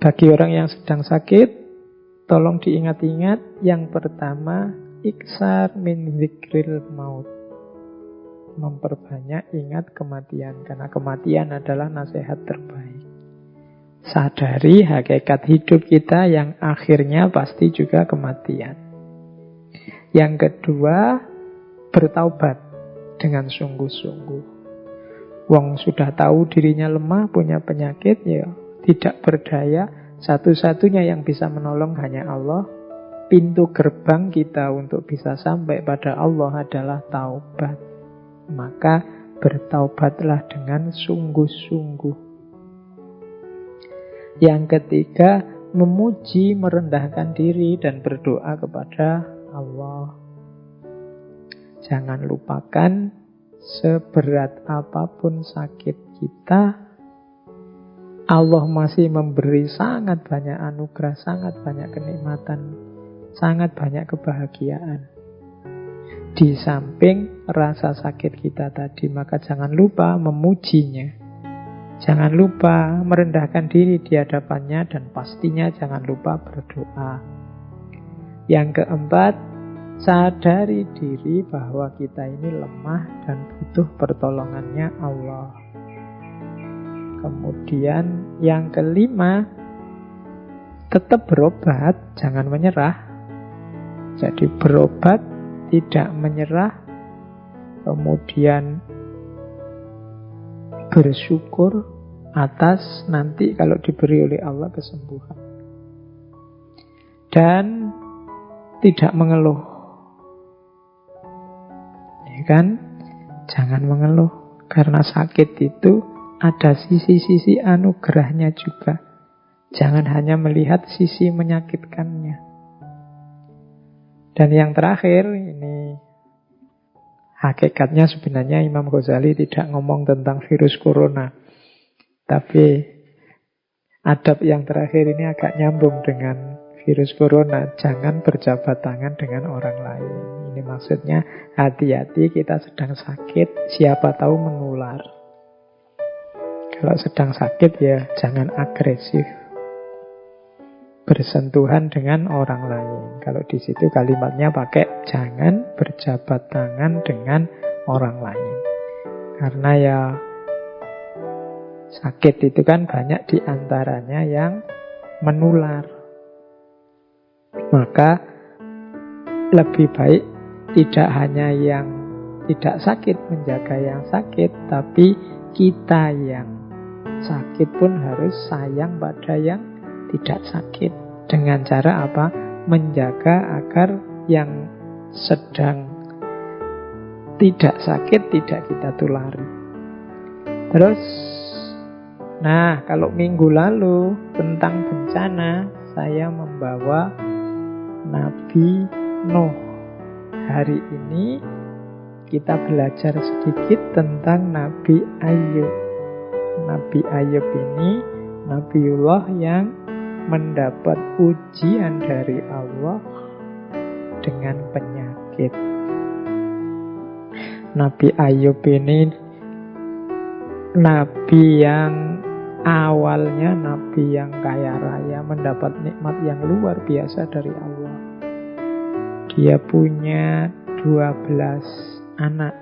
Bagi orang yang sedang sakit, tolong diingat-ingat. Yang pertama, iksar min zikril maut. Memperbanyak ingat kematian, karena kematian adalah nasihat terbaik. Sadari hakikat hidup kita yang akhirnya pasti juga kematian. Yang kedua, bertaubat dengan sungguh-sungguh. Wong sudah tahu dirinya lemah, punya penyakit, ya tidak berdaya. Satu-satunya yang bisa menolong hanya Allah. Pintu gerbang kita untuk bisa sampai pada Allah adalah taubat. Maka bertaubatlah dengan sungguh-sungguh. Yang ketiga, memuji, merendahkan diri dan berdoa kepada Allah. Jangan lupakan, seberat apapun sakit kita, Allah masih memberi sangat banyak anugerah, sangat banyak kenikmatan, sangat banyak kebahagiaan. Di samping rasa sakit kita tadi, maka jangan lupa memujinya. Jangan lupa merendahkan diri di hadapannya, dan pastinya jangan lupa berdoa. Yang keempat, sadari diri bahwa kita ini lemah dan butuh pertolongannya Allah. Kemudian yang kelima, tetap berobat, jangan menyerah. Jadi berobat, tidak menyerah. Kemudian bersyukur atas nanti kalau diberi oleh Allah kesembuhan. Dan tidak mengeluh. Ya kan? Jangan mengeluh. Karena sakit itu ada sisi-sisi anugerahnya juga. Jangan hanya melihat sisi menyakitkannya. Dan yang terakhir, ini hakikatnya sebenarnya Imam Ghazali tidak ngomong tentang virus corona. Tapi adab yang terakhir ini agak nyambung dengan virus corona. Jangan berjabat tangan dengan orang lain. Ini maksudnya hati-hati, kita sedang sakit, siapa tahu menular. Kalau sedang sakit ya jangan agresif bersentuhan dengan orang lain. Kalau di situ kalimatnya pakai jangan berjabat tangan dengan orang lain. Karena ya sakit itu kan banyak diantaranya yang menular. Maka lebih baik tidak hanya yang tidak sakit menjaga yang sakit, tapi kita yang sakit pun harus sayang pada yang tidak sakit. Dengan cara apa? Menjaga agar yang sedang tidak sakit tidak kita tulari. Terus, nah kalau minggu lalu tentang bencana, saya membawa Nabi Nuh. Hari ini kita belajar sedikit tentang Nabi Ayub. Nabi Ayub ini Nabiullah yang mendapat ujian dari Allah dengan penyakit. Nabi Ayub ini Nabi yang awalnya Nabi yang kaya raya, mendapat nikmat yang luar biasa dari Allah. Dia punya 12 anak.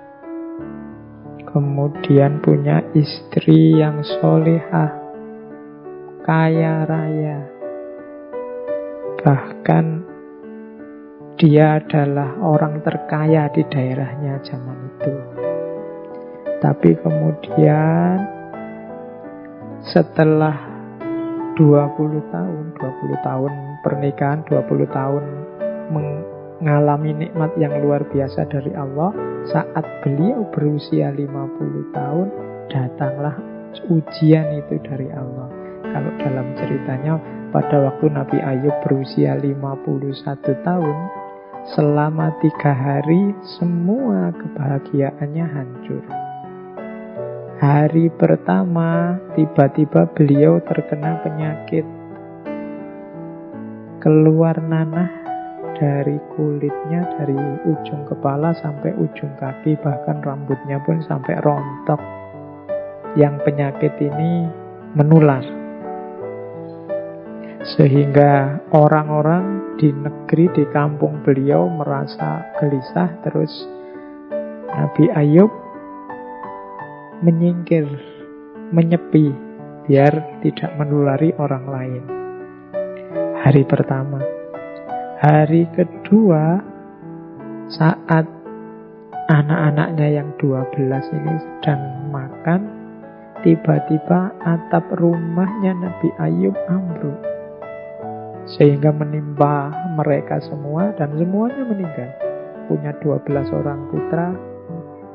Kemudian punya istri yang solehah, kaya raya. Bahkan dia adalah orang terkaya di daerahnya zaman itu. Tapi kemudian setelah 20 tahun pernikahan, 20 tahun mengalami nikmat yang luar biasa dari Allah, saat beliau berusia 50 tahun, datanglah ujian itu dari Allah. Kalau dalam ceritanya, pada waktu Nabi Ayub berusia 51 tahun, selama 3 hari semua kebahagiaannya hancur. Hari pertama tiba-tiba beliau terkena penyakit, keluar nanah dari kulitnya, dari ujung kepala sampai ujung kaki, bahkan rambutnya pun sampai rontok. Yang penyakit ini menular. Sehingga orang-orang di negeri, di kampung beliau merasa gelisah. Terus Nabi Ayub menyingkir, menyepi, biar tidak menulari orang lain. Hari pertama. Hari kedua, saat anak-anaknya yang 12 ini sedang makan, tiba-tiba atap rumahnya Nabi Ayub ambruk, sehingga menimpa mereka semua dan semuanya meninggal. Punya 12 orang putra,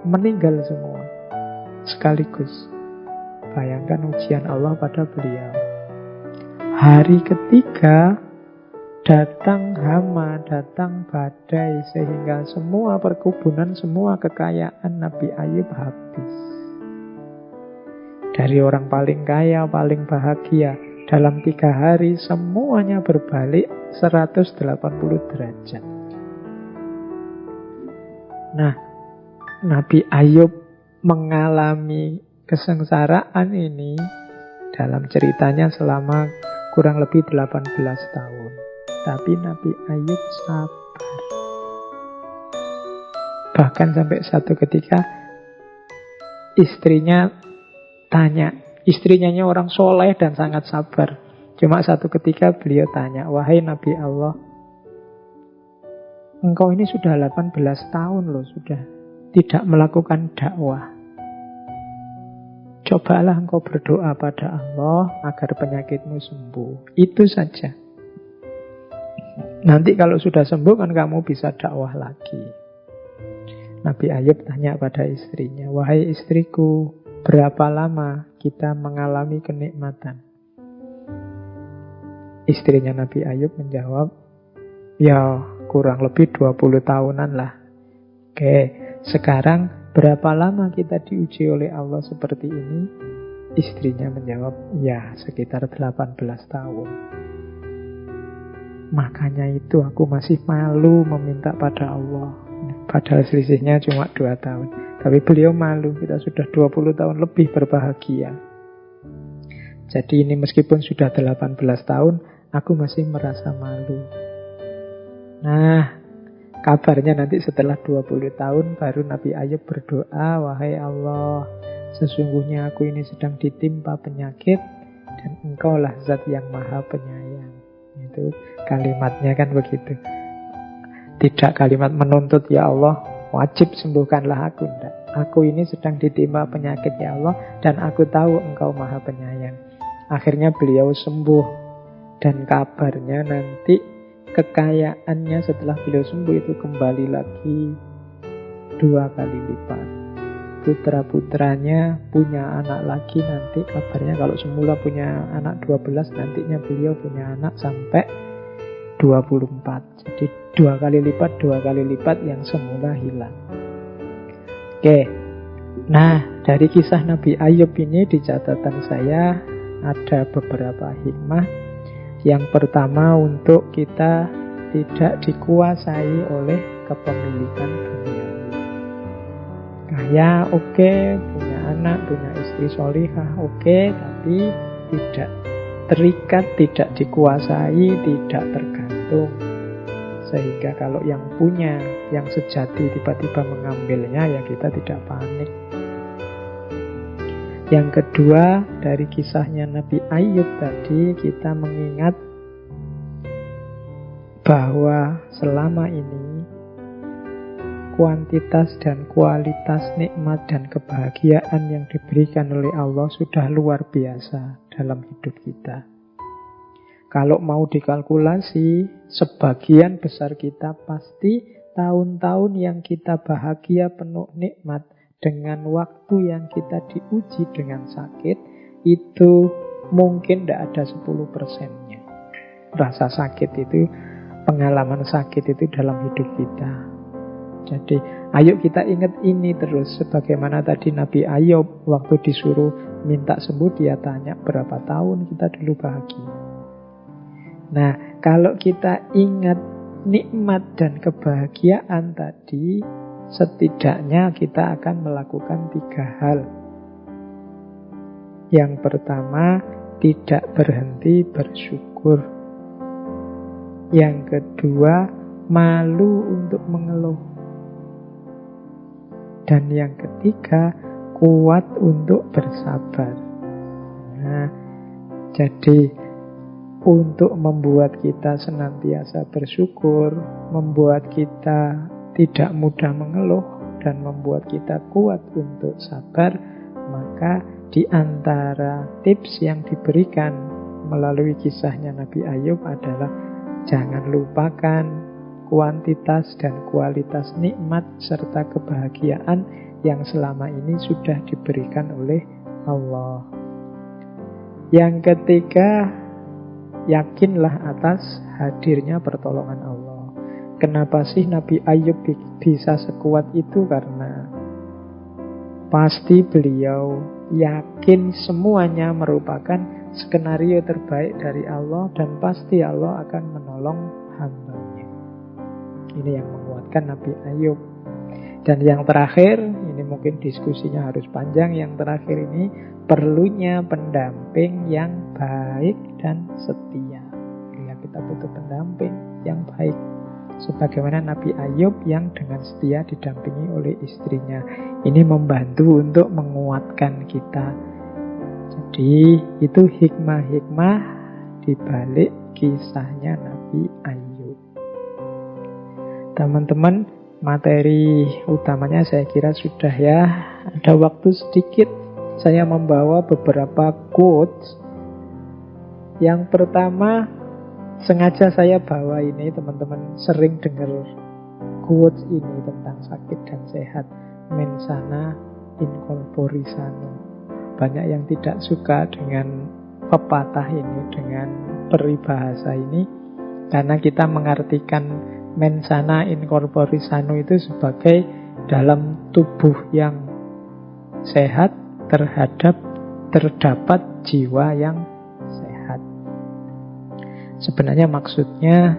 meninggal semua sekaligus. Bayangkan ujian Allah pada beliau. Hari ketiga, datang hama, datang badai, sehingga semua perkebunan, semua kekayaan Nabi Ayub habis. Dari orang paling kaya, paling bahagia, dalam 3 hari semuanya berbalik 180 derajat. Nah, Nabi Ayub mengalami kesengsaraan ini dalam ceritanya selama kurang lebih 18 tahun. Tapi Nabi Ayub sabar. Bahkan sampai satu ketika istrinya tanya, istrinya orang soleh dan sangat sabar. Cuma satu ketika beliau tanya, wahai Nabi Allah, engkau ini sudah 18 tahun loh, sudah tidak melakukan dakwah. Cobalah engkau berdoa pada Allah agar penyakitmu sembuh. Itu saja. Nanti kalau sudah sembuh kan kamu bisa dakwah lagi. Nabi Ayub tanya pada istrinya, wahai istriku, berapa lama kita mengalami kenikmatan? Istrinya Nabi Ayub menjawab, ya kurang lebih 20 tahunan lah. Oke, sekarang berapa lama kita diuji oleh Allah seperti ini? Istrinya menjawab, ya sekitar 18 tahun. Makanya itu aku masih malu meminta pada Allah. Padahal selisihnya cuma 2 tahun. Tapi beliau malu, kita sudah 20 tahun lebih berbahagia. Jadi ini meskipun sudah 18 tahun, aku masih merasa malu. Nah, kabarnya nanti setelah 20 tahun baru Nabi Ayub berdoa, wahai Allah, sesungguhnya aku ini sedang ditimpa penyakit dan engkaulah zat yang maha penyayang. Itu kalimatnya kan begitu. Tidak kalimat menuntut, ya Allah wajib sembuhkanlah aku. Tidak. Aku ini sedang ditimpa penyakit ya Allah, dan aku tahu engkau maha penyayang. Akhirnya beliau sembuh. Dan kabarnya nanti kekayaannya setelah beliau sembuh itu kembali lagi 2 kali lipat. Putra-putranya punya anak lagi nanti, kabarnya kalau semula punya anak 12, nantinya beliau punya anak sampai 24. Jadi 2 kali lipat yang semula hilang. Oke. Nah, dari kisah Nabi Ayub ini di catatan saya ada beberapa hikmah. Yang pertama, untuk kita tidak dikuasai oleh kepemilikan dunia. Kaya oke, punya anak, punya istri solihah oke, tapi tidak terikat, tidak dikuasai, tidak tergantung. Sehingga kalau yang punya, yang sejati tiba-tiba mengambilnya, ya kita tidak panik. Yang kedua, dari kisahnya Nabi Ayub tadi, kita mengingat bahwa selama ini kuantitas dan kualitas nikmat dan kebahagiaan yang diberikan oleh Allah sudah luar biasa dalam hidup kita. Kalau mau dikalkulasi, sebagian besar kita pasti tahun-tahun yang kita bahagia penuh nikmat dengan waktu yang kita diuji dengan sakit, itu mungkin tidak ada 10%-nya. Rasa sakit itu, pengalaman sakit itu dalam hidup kita. Jadi ayo kita ingat ini terus. Sebagaimana tadi Nabi Ayub waktu disuruh minta sembuh, dia tanya berapa tahun kita dulu bahagia. Nah, kalau kita ingat nikmat dan kebahagiaan tadi, setidaknya kita akan melakukan 3 hal. Yang pertama, tidak berhenti bersyukur. Yang kedua, malu untuk mengeluh. Dan yang ketiga, kuat untuk bersabar. Nah, jadi untuk membuat kita senantiasa bersyukur, membuat kita tidak mudah mengeluh, dan membuat kita kuat untuk sabar, maka di antara tips yang diberikan melalui kisahnya Nabi Ayub adalah jangan lupakan kuantitas dan kualitas nikmat serta kebahagiaan yang selama ini sudah diberikan oleh Allah. Yang ketiga, yakinlah atas hadirnya pertolongan Allah. Kenapa sih Nabi Ayub bisa sekuat itu? Karena pasti beliau yakin semuanya merupakan skenario terbaik dari Allah, dan pasti Allah akan menolong hambanya. Ini yang menguatkan Nabi Ayub. Dan yang terakhir, ini mungkin diskusinya harus panjang. Yang terakhir ini, perlunya pendamping yang baik dan setia. Ya, kita butuh pendamping yang baik. Sebagaimana Nabi Ayub yang dengan setia didampingi oleh istrinya. Ini membantu untuk menguatkan kita. Jadi itu hikmah-hikmah di balik kisahnya Nabi Ayub. Teman-teman, materi utamanya saya kira sudah ya. Ada waktu sedikit, saya membawa beberapa quotes. Yang pertama, sengaja saya bawa ini, teman-teman sering dengar quotes ini tentang sakit dan sehat. Mens sana in corpore sano. Banyak yang tidak suka dengan pepatah ini, dengan peribahasa ini, karena kita mengartikan mens sana in corpore sano itu sebagai dalam tubuh yang sehat terdapat jiwa yang sehat. Sebenarnya maksudnya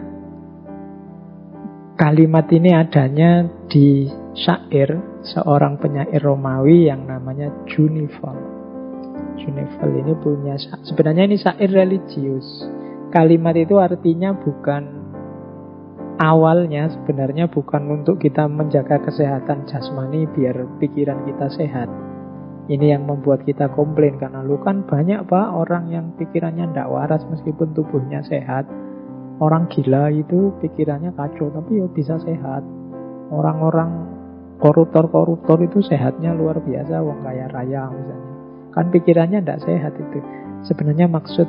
kalimat ini adanya di syair seorang penyair Romawi yang namanya Junival. Junival ini punya, sebenarnya ini syair religius. Kalimat itu artinya bukan, awalnya sebenarnya bukan untuk kita menjaga kesehatan jasmani biar pikiran kita sehat. Ini yang membuat kita komplain, karena lu kan banyak pak orang yang pikirannya ndak waras meskipun tubuhnya sehat. Orang gila itu pikirannya kacau tapi ya bisa sehat. Orang-orang koruptor itu sehatnya luar biasa, wong kaya raya misalnya. Kan pikirannya ndak sehat itu. Sebenarnya maksud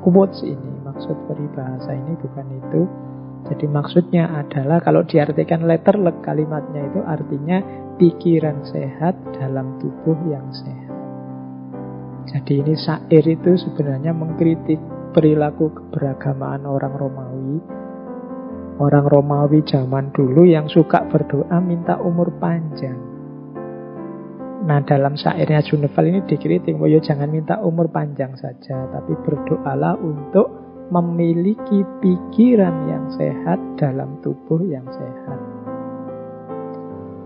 quotes ini, maksud peribahasa ini bukan itu. Jadi maksudnya adalah kalau diartikan letterlek kalimatnya itu artinya pikiran sehat dalam tubuh yang sehat. Jadi ini syair itu sebenarnya mengkritik perilaku keberagamaan orang Romawi. Orang Romawi zaman dulu yang suka berdoa minta umur panjang. Nah dalam syairnya Junival ini dikritik, ya jangan minta umur panjang saja, tapi berdoalah untuk memiliki pikiran yang sehat dalam tubuh yang sehat.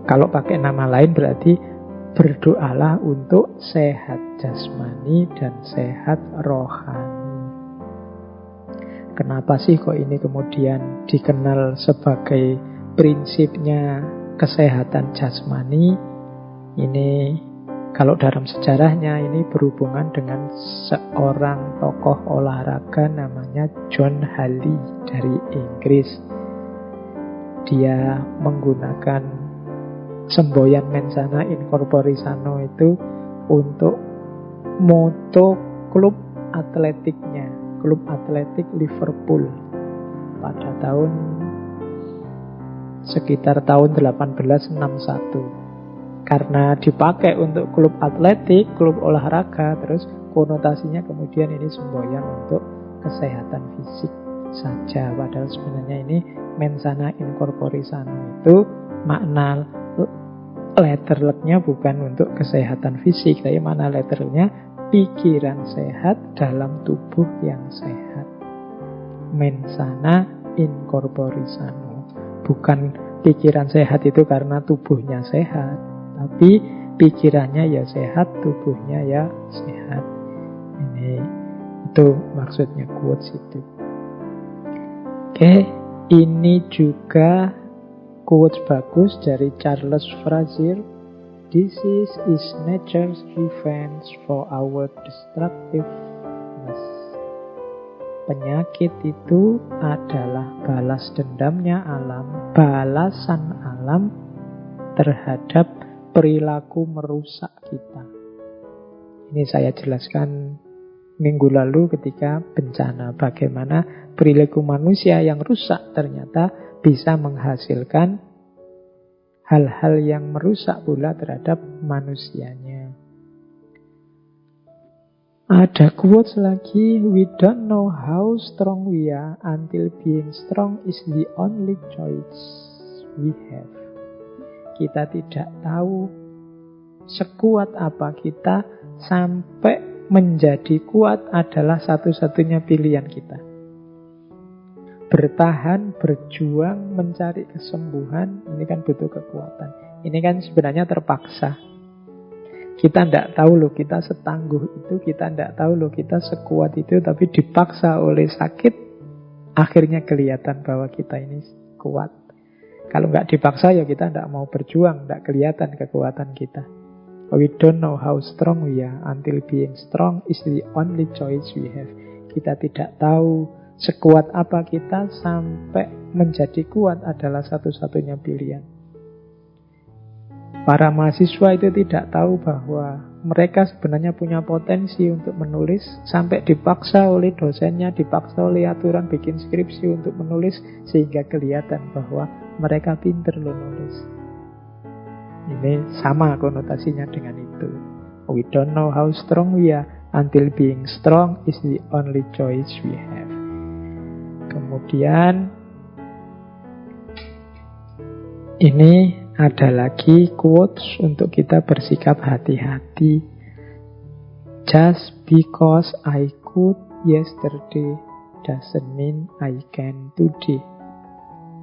Kalau pakai nama lain berarti berdoalah untuk sehat jasmani dan sehat rohani. Kenapa sih kok ini kemudian dikenal sebagai prinsipnya kesehatan jasmani? Ini kalau dalam sejarahnya ini berhubungan dengan seorang tokoh olahraga namanya John Halley dari Inggris. Dia menggunakan semboyan mens sana in corpore sano itu untuk moto klub atletiknya, klub atletik Liverpool pada sekitar tahun 1861. Karena dipakai untuk klub atletik, klub olahraga, terus konotasinya kemudian ini semboyan untuk kesehatan fisik saja. Padahal sebenarnya ini mens sana in corpore sano itu makna letterleknya bukan untuk kesehatan fisik, tapi makna letternya pikiran sehat dalam tubuh yang sehat. Mens sana in corpore sano. Bukan pikiran sehat itu karena tubuhnya sehat, tapi pikirannya ya sehat, tubuhnya ya sehat. Ini itu maksudnya quotes itu. Oke, Ini juga quotes bagus dari Charles Frazier. Disease is nature's revenge for our destructiveness. Penyakit itu adalah balas dendamnya alam, balasan alam terhadap perilaku merusak kita. Ini saya jelaskan minggu lalu ketika bencana, bagaimana perilaku manusia yang rusak ternyata bisa menghasilkan hal-hal yang merusak pula terhadap manusianya. Ada quotes lagi, we don't know how strong we are until being strong is the only choice we have. Kita tidak tahu sekuat apa kita sampai menjadi kuat adalah satu-satunya pilihan kita. Bertahan, berjuang, mencari kesembuhan, ini kan butuh kekuatan. Ini kan sebenarnya terpaksa. Kita tidak tahu loh kita setangguh itu, kita tidak tahu loh kita sekuat itu, tapi dipaksa oleh sakit, akhirnya kelihatan bahwa kita ini kuat. Kalau nggak dipaksa ya kita tidak mau berjuang, tidak kelihatan kekuatan kita. We don't know how strong we are until being strong is the only choice we have. Kita tidak tahu sekuat apa kita sampai menjadi kuat adalah satu-satunya pilihan. Para mahasiswa itu tidak tahu bahwa mereka sebenarnya punya potensi untuk menulis, sampai dipaksa oleh dosennya, dipaksa oleh aturan bikin skripsi untuk menulis, sehingga kelihatan bahwa mereka pinter loh nulis. Ini sama konotasinya dengan itu. We don't know how strong we are until being strong is the only choice we have. Kemudian ini ada lagi quotes untuk kita bersikap hati-hati. Just because I could yesterday doesn't mean I can today.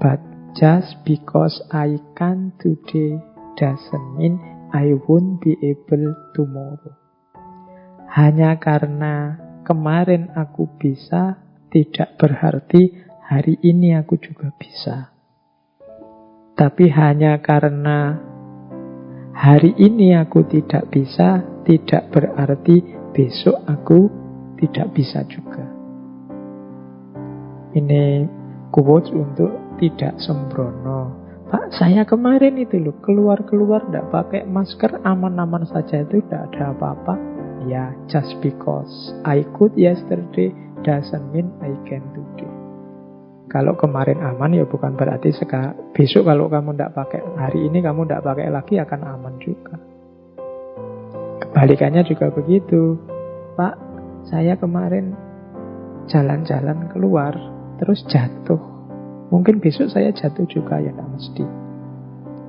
But just because I can today doesn't mean I won't be able tomorrow. Hanya karena kemarin aku bisa, tidak berarti hari ini aku juga bisa. Tapi hanya karena hari ini aku tidak bisa, tidak berarti besok aku tidak bisa juga. Ini quotes untuk tidak sembrono. Pak, saya kemarin itu loh keluar-keluar tidak pakai masker, aman-aman saja, itu tidak ada apa-apa. Ya, just because I could yesterday doesn't mean I can today. Kalau kemarin aman ya bukan berarti besok kalau kamu tidak pakai, hari ini kamu tidak pakai lagi akan aman juga. Kebalikannya juga begitu. Pak, saya kemarin jalan-jalan keluar terus jatuh. Mungkin besok saya jatuh juga, ya tidak mesti.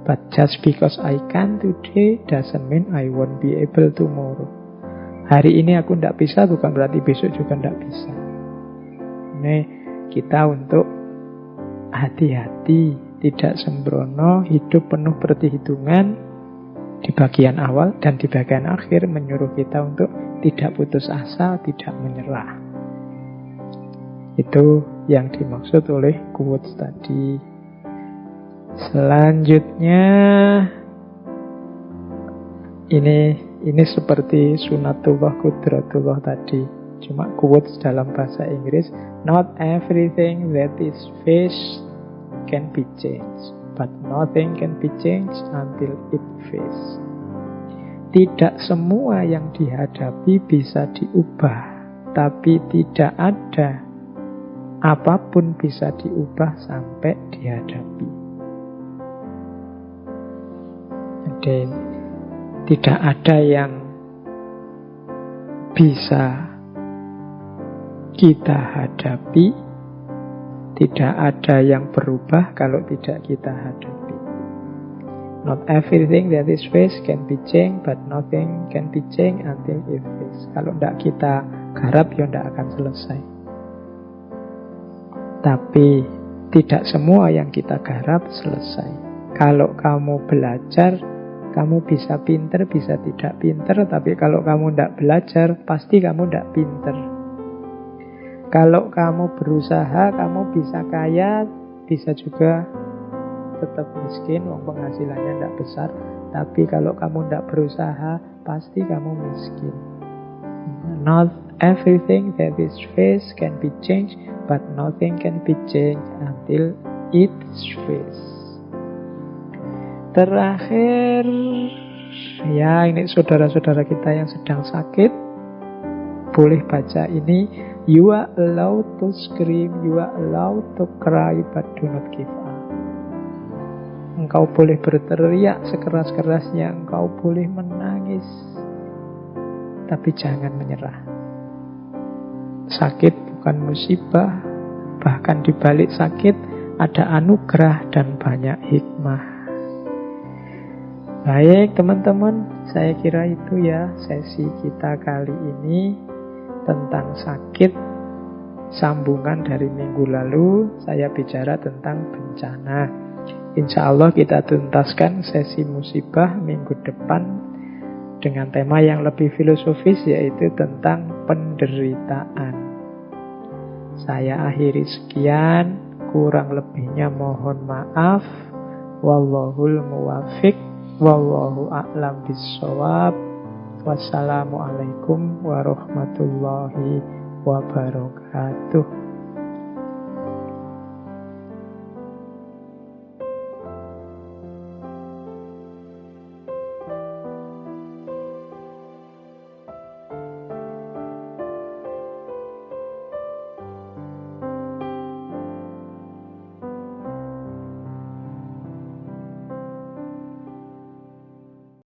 But just because I can today doesn't mean I won't be able tomorrow. Hari ini aku tidak bisa bukan berarti besok juga tidak bisa. Ini kita untuk hati-hati, tidak sembrono, hidup penuh perhitungan di bagian awal dan di bagian akhir, menyuruh kita untuk tidak putus asa, tidak menyerah. Itu yang dimaksud oleh quotes tadi. Selanjutnya ini seperti sunatullah qudratullah tadi, cuma quotes dalam bahasa Inggris. Not everything that is faced can be changed, but nothing can be changed until it faced. Tidak semua yang dihadapi bisa diubah, tapi tidak ada apapun bisa diubah sampai dihadapi. Jadi tidak ada yang bisa kita hadapi, tidak ada yang berubah kalau tidak kita hadapi. Not everything that is faced can be changed, but nothing can be changed until it faced. Kalau tidak kita garap, ya tidak akan selesai. Tapi tidak semua yang kita garap selesai. Kalau kamu belajar, kamu bisa pinter, bisa tidak pinter. Tapi kalau kamu tidak belajar, pasti kamu tidak pinter. Kalau kamu berusaha, kamu bisa kaya, bisa juga tetap miskin, wong penghasilannya tidak besar. Tapi kalau kamu tidak berusaha, pasti kamu miskin. Not everything that is faced can be changed, but nothing can be changed until it's faced. Terakhir, ya ini saudara-saudara kita yang sedang sakit, boleh baca ini. You are allowed to scream, you are allowed to cry, but do not give up. Engkau boleh berteriak sekeras-kerasnya, engkau boleh menangis, tapi jangan menyerah. Sakit bukan musibah, bahkan di balik sakit ada anugerah dan banyak hikmah. Baik teman-teman, saya kira itu ya sesi kita kali ini tentang sakit. Sambungan dari minggu lalu saya bicara tentang bencana. Insya Allah kita tuntaskan sesi musibah minggu depan dengan tema yang lebih filosofis, yaitu tentang penderitaan. Saya akhiri sekian, kurang lebihnya mohon maaf. Wallahul muwafiq, wallahu a'lam bissawab. Wassalamualaikum warahmatullahi wabarakatuh.